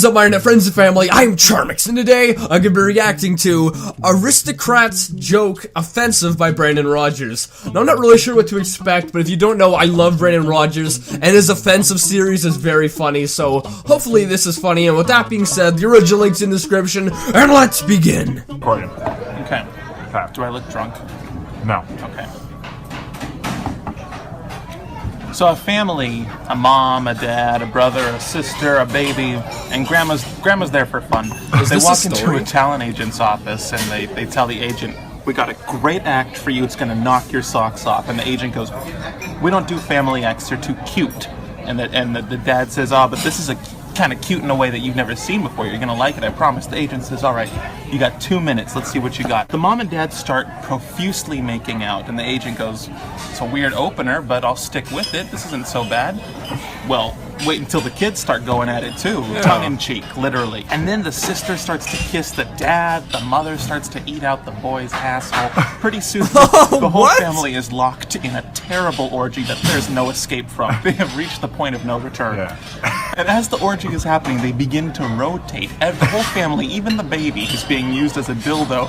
is up, my internet friends and family? I'm Charmix, and today I'm going to be reacting to Aristocrats joke offensive by Brandon Rogers. Now, I'm not really sure what to expect, but if you don't know, I love Brandon Rogers, and his offensive series is very funny, so hopefully this is funny. And with that being said, the original link's in the description, and let's begin. Okay. Do I look drunk? No. Okay. So a family, a mom, a dad, a brother, a sister, a baby, and grandma's there for fun. They walk into a talent agent's office and they tell the agent, "We got a great act for you, it's gonna knock your socks off." And the agent goes, "We don't do family acts, they're too cute." And the dad says, "Oh, but this is a kind of cute in a way that you've never seen before. You're gonna like it, I promise." The agent says, "All right, you got 2 minutes. Let's see what you got." The mom and dad start profusely making out, and the agent goes, "It's a weird opener, but I'll stick with it. This isn't so bad." Well, wait until the kids start going at it too, tongue in cheek, literally. And then the sister starts to kiss the dad. The mother starts to eat out the boy's asshole. Pretty soon, the whole family is locked in a terrible orgy that there's no escape from. They have reached the point of no return. And as the orgy is happening, they begin to rotate. The whole family, even the baby who's being used as a dildo,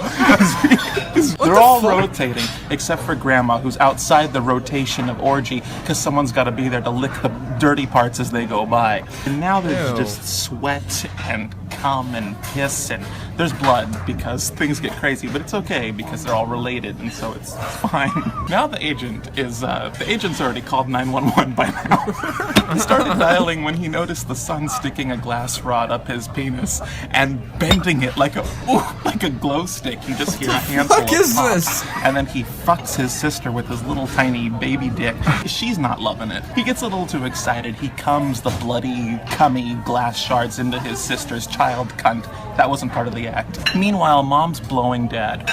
they're all rotating, except for grandma, who's outside the rotation of orgy, because someone's got to be there to lick the dirty parts as they go by. And now there's just sweat and cum and piss, and there's blood because things get crazy, but it's okay because they're all related, and so it's fine. Now the agent's already called 911 by now. He started dialing when he noticed the son sticking a glass rod up his penis and bending it like a glow stick. You just hear a handful of pops. And then he fucks his sister with his little tiny baby dick. She's not loving it. He gets a little too excited. He comes the bloody, cummy glass shards into his sister's child cunt. That wasn't part of the act. Meanwhile, mom's blowing dad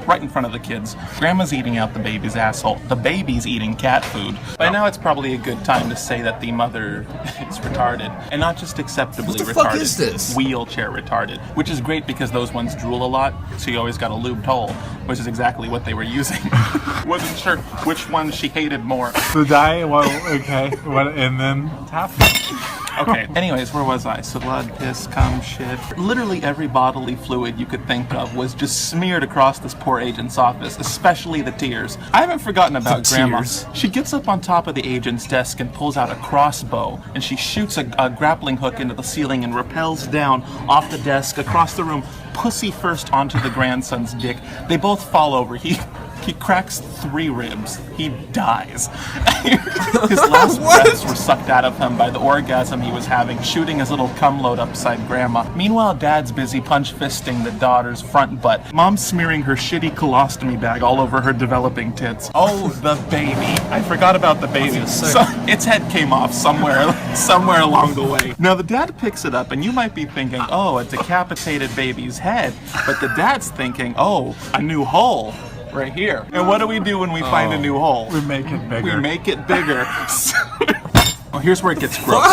right in front of the kids. Grandma's eating out the baby's asshole. The baby's eating cat food. By now it's probably a good time to say that the mother is retarded. And not just acceptably retarded. What the fuck is this? Wheelchair retarded. Which is great because those ones drool a lot, so you always got a lubed hole, which is exactly what they were using. Wasn't sure which one she hated more. The die, well, okay. And then tap. Okay, anyways, where was I? So blood, piss, cum, shit. Literally every bodily fluid you could think of was just smeared across this poor agent's office, especially the tears. I haven't forgotten about Grandma. She gets up on top of the agent's desk and pulls out a crossbow, and she shoots a grappling hook into the ceiling and rappels down off the desk, across the room, pussy first onto the grandson's dick. They both fall over. He cracks 3 ribs. He dies. His last breaths were sucked out of him by the orgasm he was having, shooting his little cum load upside Grandma. Meanwhile, Dad's busy punch-fisting the daughter's front butt. Mom's smearing her shitty colostomy bag all over her developing tits. Oh, the baby. I forgot about the baby. So, its head came off somewhere along the way. Now, the dad picks it up, and you might be thinking, oh, a decapitated baby's head. But the dad's thinking, oh, a new hole. Right here. And what do we do when we find a new hole? We make it bigger. We make it bigger. Oh, here's where it gets gross.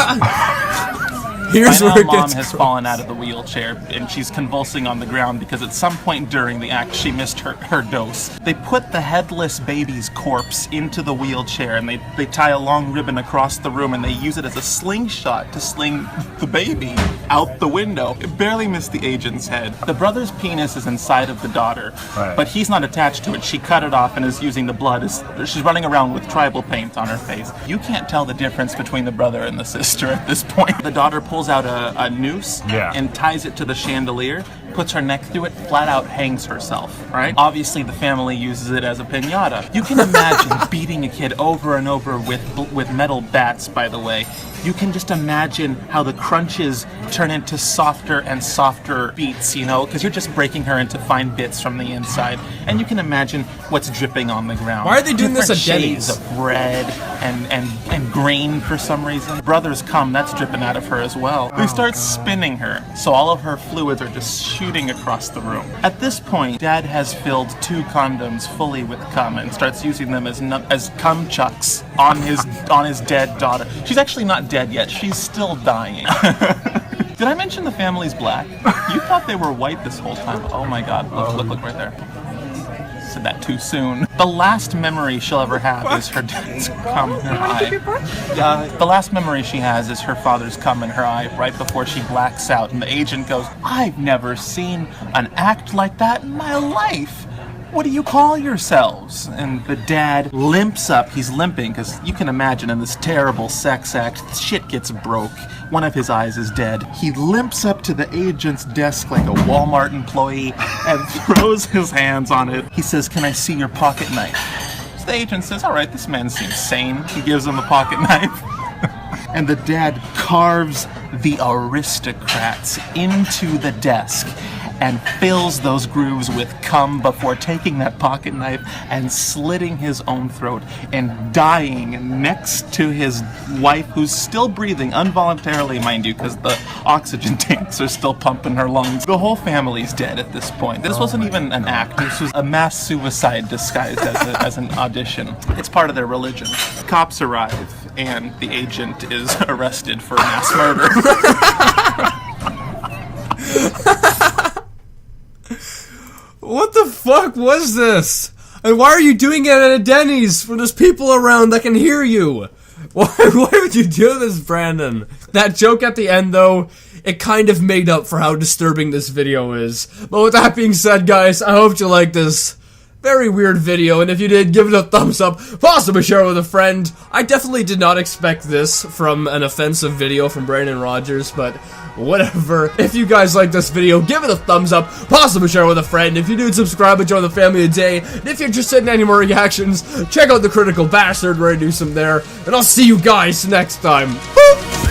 Mom has fallen out of the wheelchair and she's convulsing on the ground because at some point during the act she missed her dose. They put the headless baby's corpse into the wheelchair and they tie a long ribbon across the room and they use it as a slingshot to sling the baby out the window. It barely missed the agent's head. The brother's penis is inside of the daughter, but he's not attached to it. She cut it off and is using the blood. She's running around with tribal paint on her face. You can't tell the difference between the brother and the sister at this point. The daughter pulls out a noose and ties it to the chandelier, puts her neck through it, flat out hangs herself, right? Obviously the family uses it as a piñata. You can imagine beating a kid over and over with metal bats, by the way. You can just imagine how the crunches turn into softer and softer beats, you know, because you're just breaking her into fine bits from the inside. And you can imagine what's dripping on the ground. Why are they doing this at Denny's? Shades of red and green for some reason. Brother's cum, that's dripping out of her as well. They start spinning her, so all of her fluids are just shooting across the room. At this point, Dad has filled 2 condoms fully with cum and starts using them as cum chucks on his dead daughter. She's actually not dead yet. She's still dying. Did I mention the family's black? You thought they were white this whole time. Oh my God! Look right there. said that too soon. The last memory she'll ever have is her dad's cum in her eye. The last memory she has is her father's cum in her eye right before she blacks out, and the agent goes, "I've never seen an act like that in my life. What do you call yourselves?" And the dad limps up. He's limping because you can imagine in this terrible sex act, shit gets broke. One of his eyes is dead. He limps up to the agent's desk like a Walmart employee and throws his hands on it. He says, "Can I see your pocket knife?" So the agent says, "All right, this man seems sane." He gives him the pocket knife. And the dad carves the Aristocrats into the desk and fills those grooves with cum before taking that pocket knife and slitting his own throat and dying next to his wife, who's still breathing, involuntarily, mind you, because the oxygen tanks are still pumping her lungs. The whole family's dead at this point. This wasn't even an act. This was a mass suicide disguised as an audition. It's part of their religion. Cops arrive, and the agent is arrested for mass murder. What the fuck was this? And why are you doing it at a Denny's when there's people around that can hear you? Why would you do this, Brandon? That joke at the end, though, it kind of made up for how disturbing this video is. But with that being said, guys, I hope you liked this very weird video, and if you did, give it a thumbs up, possibly share it with a friend. I definitely did not expect this from an offensive video from Brandon Rogers, but whatever. If you guys like this video, give it a thumbs up, possibly share it with a friend. If you do, subscribe and join the family today. And if you're interested in any more reactions, check out the Critical Bastard where I do some there. And I'll see you guys next time. Boop!